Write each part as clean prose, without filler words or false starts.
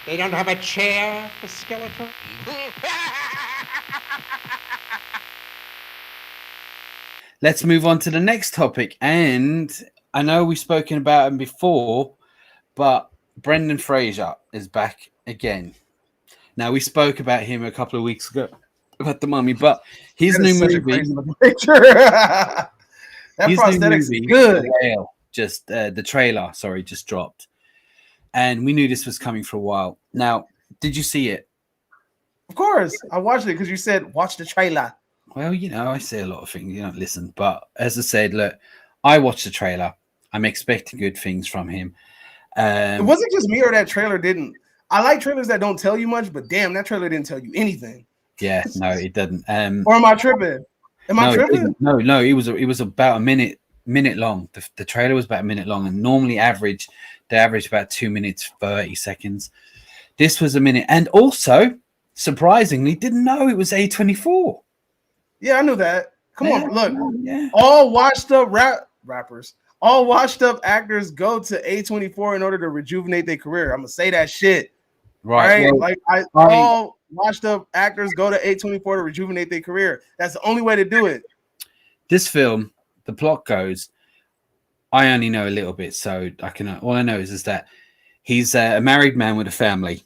They don't have a chair for Skeletor? Let's move on to the next topic. And I know we've spoken about him before, but Brendan Fraser is back again. Now, we spoke about him a couple of weeks ago about the Mummy, but his new movie, that prosthetics is good. The Whale, just the trailer, just dropped. And we knew this was coming for a while. Now, did you see it? Of course. I watched it because you said, watch the trailer. Well, I say a lot of things. You don't listen. But as I said, look, I watched the trailer. I'm expecting good things from him. It wasn't just me or that trailer didn't. I like trailers that don't tell you much, but damn, that trailer didn't tell you anything. Yeah, no, it didn't. Or am I tripping? Am I tripping? No, it was about a minute long. The trailer was about a minute long, and normally they average about 2 minutes 30 seconds. This was a minute, and also surprisingly, didn't know it was A24. Yeah, I knew that. Come on, look. Yeah. All washed up rappers, all washed up actors go to A24 in order to rejuvenate their career. I'm gonna say that shit. Right? Well, all washed up actors go to A24 to rejuvenate their career. That's the only way to do it. This film, the plot goes, I only know a little bit, so all I know is that he's a married man with a family,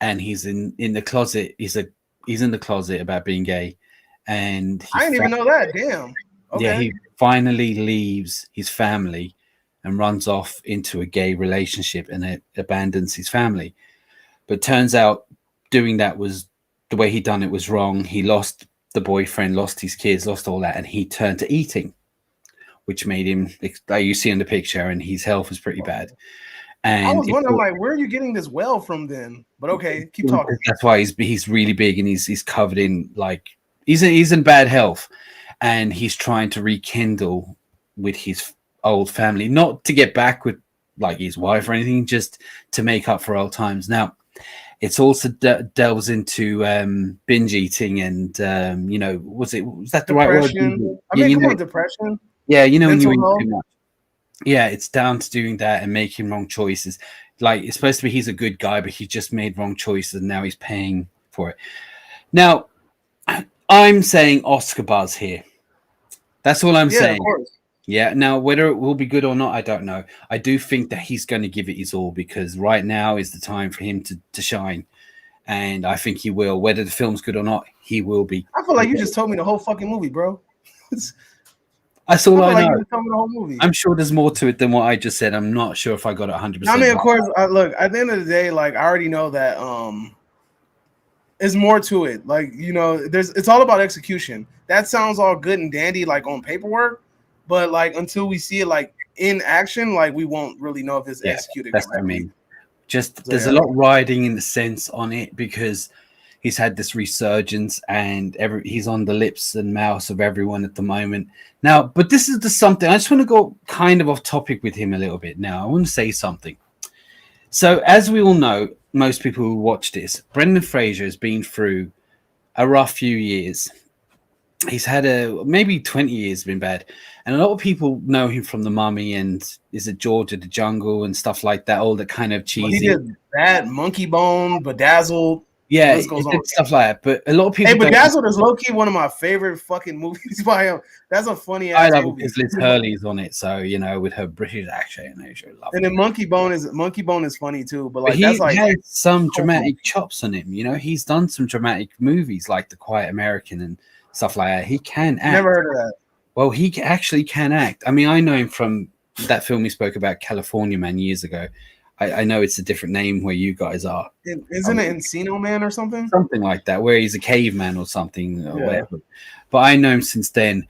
and he's in the closet. He's in the closet about being gay. And I didn't even know that. Damn. Okay. Yeah, he finally leaves his family and runs off into a gay relationship and abandons his family. But turns out doing that was the way he done it was wrong. He lost the boyfriend, lost his kids, lost all that, and he turned to eating, which made him, like you see in the picture, and his health was pretty bad. And I was wondering, where are you getting this well from then? But okay, keep talking. That's why he's really big, and he's covered in he's in bad health, and he's trying to rekindle with his old family, not to get back with his wife or anything, just to make up for old times. Now, it's also delves into binge eating and was that the depression. right word? Depression. Yeah, when you eat too much. Yeah, it's down to doing that and making wrong choices. It's supposed to be he's a good guy, but he just made wrong choices and now he's paying for it. Now, I'm saying Oscar buzz here. That's all I'm saying. Of course. Yeah. Now, whether it will be good or not, I don't know. I do think that he's going to give it his all because right now is the time for him to shine. And I think he will. Whether the film's good or not, he will be. I feel like you just told me the whole fucking movie, bro. That's all I know. I'm sure there's more to it than what I just said. I'm not sure if I got it 100%. I mean, of course, look, at the end of the day, I already know that there's more to it. It's all about execution. That sounds all good and dandy, on paperwork, but until we see it in action, we won't really know if it's executed. That's what I mean. There's a lot riding in the sense on it because he's had this resurgence and he's on the lips and mouths of everyone at the moment. Now, but this is something, I just want to go kind of off topic with him a little bit now. I want to say something. So as we all know, most people who watch this, Brendan Fraser has been through a rough few years. He's had maybe 20 years been bad. And a lot of people know him from The Mummy and is it George of the Jungle and stuff like that, all the kind of cheesy. He did that, Monkey Bone, Bedazzled. Yeah, stuff like that. But a lot of people. Hey, Bedazzled is low key one of my favorite fucking movies by him. That's a funny ass movie. I love it because Liz Hurley's on it, so with her British accent, I sure love it. And then Monkey Bone is funny too, but he has some dramatic chops on him. He's done some dramatic movies like The Quiet American and stuff like that. He can act. Never heard of that. Well, he actually can act. I mean, I know him from that film we spoke about, California Man, years ago. I know it's a different name where you guys are. Isn't it Encino Man or something? Something like that, where he's a caveman or something or whatever. But I know him since then.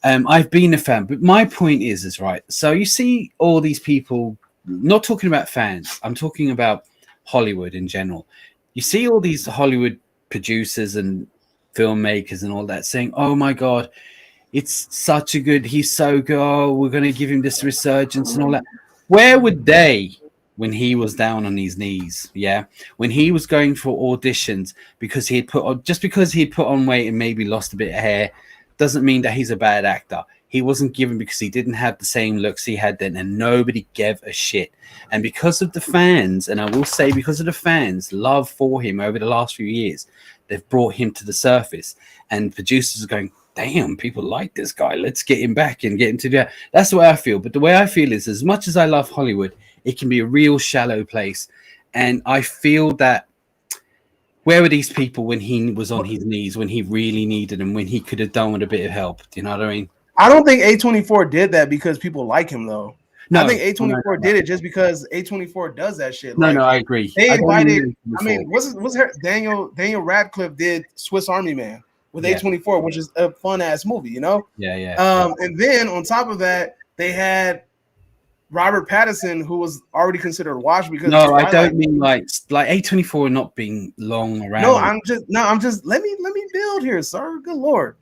I've been a fan. But my point is right. So you see all these people, not talking about fans. I'm talking about Hollywood in general. You see all these Hollywood producers and filmmakers and all that saying, oh, my God, it's such a good, he's so good. Oh, we're going to give him this resurgence and all that. Where would they... when he was down on his knees, when he was going for auditions because he had put on weight and maybe lost a bit of hair, doesn't mean that he's a bad actor. he wasn't given because he didn't have the same looks he had then, and nobody gave a shit. And because of the fans, and I will say because of the fans' love for him over the last few years, they've brought him to the surface. And producers are going, damn, people like this guy. Let's get him back and get him to do that. That's the way I feel. But the way I feel is, as much as I love Hollywood, it can be a real shallow place. And I feel that where were these people when he was on his knees, when he really needed them, when he could have done with a bit of help? Do you know what I mean? I don't think A24 did that because people like him, though. No, I think A24 did it just because A24 does that shit. No, I agree. They invited, what's her Daniel Radcliffe did Swiss Army Man with A24, which is a fun ass movie, you know? Yeah. And then on top of that, they had Robert Pattinson, who was already considered washed because I don't mean like A24 not being long around. I'm just let me build here, sir. Good lord.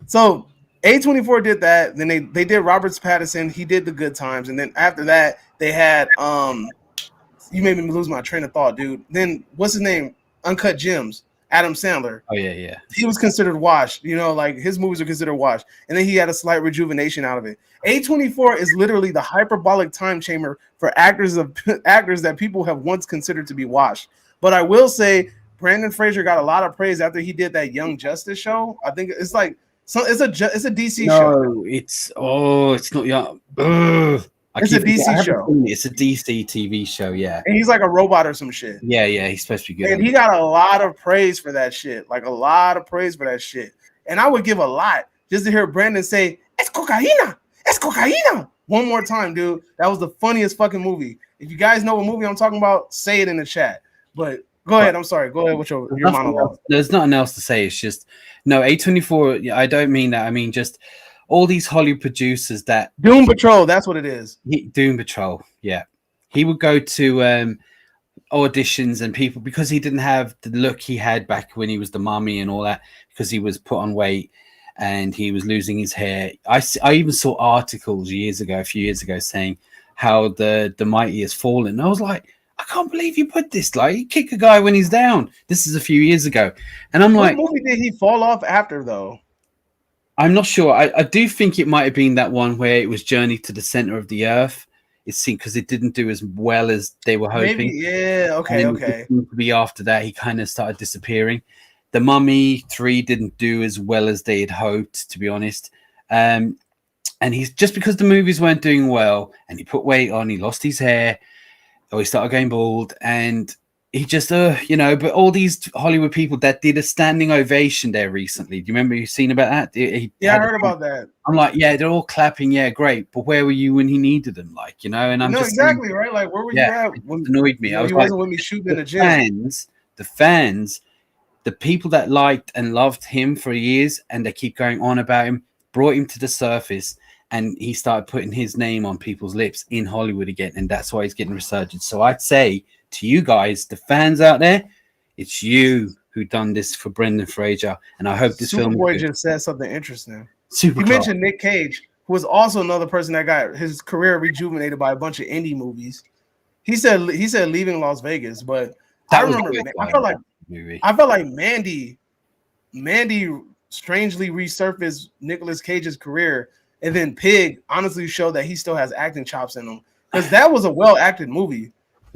So A24 did that. Then they did Robert Pattinson. He did The Good Times, and then after that they had you made me lose my train of thought, dude. Then what's his name? Uncut Gems. Adam Sandler. Oh yeah. He was considered washed. You know, like his movies are considered washed, and then he had a slight rejuvenation out of it. A24 is literally the hyperbolic time chamber for actors that people have once considered to be washed. But I will say, Brendan Fraser got a lot of praise after he did that Young Justice show. I think it's like it's a DC show. No, it's not Young. Ugh. It's a DC show. It's a DC TV show, yeah. And he's like a robot or some shit. Yeah, he's supposed to be good. And he got a lot of praise for that shit. Like a lot of praise for that shit. And I would give a lot just to hear Brandon say, "Es cocaína! Es cocaína!" one more time, dude. That was the funniest fucking movie. If you guys know what movie I'm talking about, say it in the chat. But go ahead. I'm sorry. Go ahead with your monologue. There's nothing else to say. It's just, no, A24, I don't mean that. I mean just all these Hollywood producers that Doom Patrol, that's what it is. Doom Patrol, yeah. He would go to auditions and people, because he didn't have the look he had back when he was the mummy and all that, because he was put on weight and he was losing his hair. I even saw articles a few years ago, saying how the mighty has fallen. And I was like, I can't believe you put this. Like, you kick a guy when he's down. This is a few years ago. And I'm like, what movie did he fall off after, though? I'm not sure. I do think it might have been that one where it was Journey to the Center of the Earth. It seemed, because it didn't do as well as they were hoping. Maybe, yeah, okay. To be after that, he kind of started disappearing. The Mummy 3 didn't do as well as they had hoped, to be honest. And he's just, because the movies weren't doing well, and he put weight on, he lost his hair, or he started going bald, and he just, but all these Hollywood people that did a standing ovation there recently. Do you remember you seen about that? I heard about that. I'm like, yeah, they're all clapping. Yeah, great. But where were you when he needed them? Like, and I'm just exactly saying, right. Like, where were you at? It annoyed me. I was wasn't with me shooting in the gym. The fans, the people that liked and loved him for years, and they keep going on about him, brought him to the surface, and he started putting his name on people's lips in Hollywood again, and that's why he's getting resurgence. So I'd say to you guys, the fans out there, it's you who done this for Brendan Fraser, and I hope this film. Superboy just said something interesting. You mentioned Nick Cage, who was also another person that got his career rejuvenated by a bunch of indie movies. He said Leaving Las Vegas, but I remember I felt like Mandy strangely resurfaced Nicolas Cage's career, and then Pig honestly showed that he still has acting chops in him, because that was a well acted movie.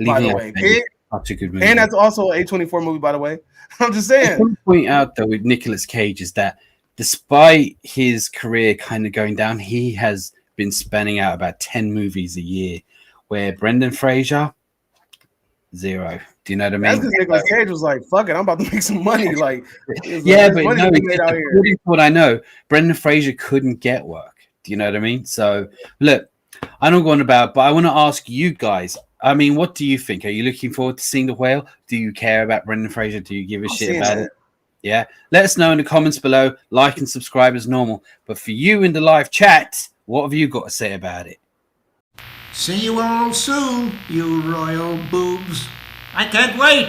By the way, Pig, such a good movie. And that's also an A24 movie, by the way. I'm just saying. I want to point out, though, with Nicolas Cage is that despite his career kind of going down, he has been spanning out about 10 movies a year, where Brendan Fraser, 0. Do you know what I mean? That's because Nicolas Cage was like, fuck it, I'm about to make some money. Like, yeah, but no, according to what I know, Brendan Fraser couldn't get work. Do you know what I mean? So, look, I don't go on about, but I want to ask you guys, I mean, what do you think? Are you looking forward to seeing The Whale? Do you care about Brendan Fraser? Do you give a shit about it? Yeah. Let us know in the comments below. Like and subscribe as normal. But for you in the live chat, what have you got to say about it? See you all soon, you royal boobs. I can't wait.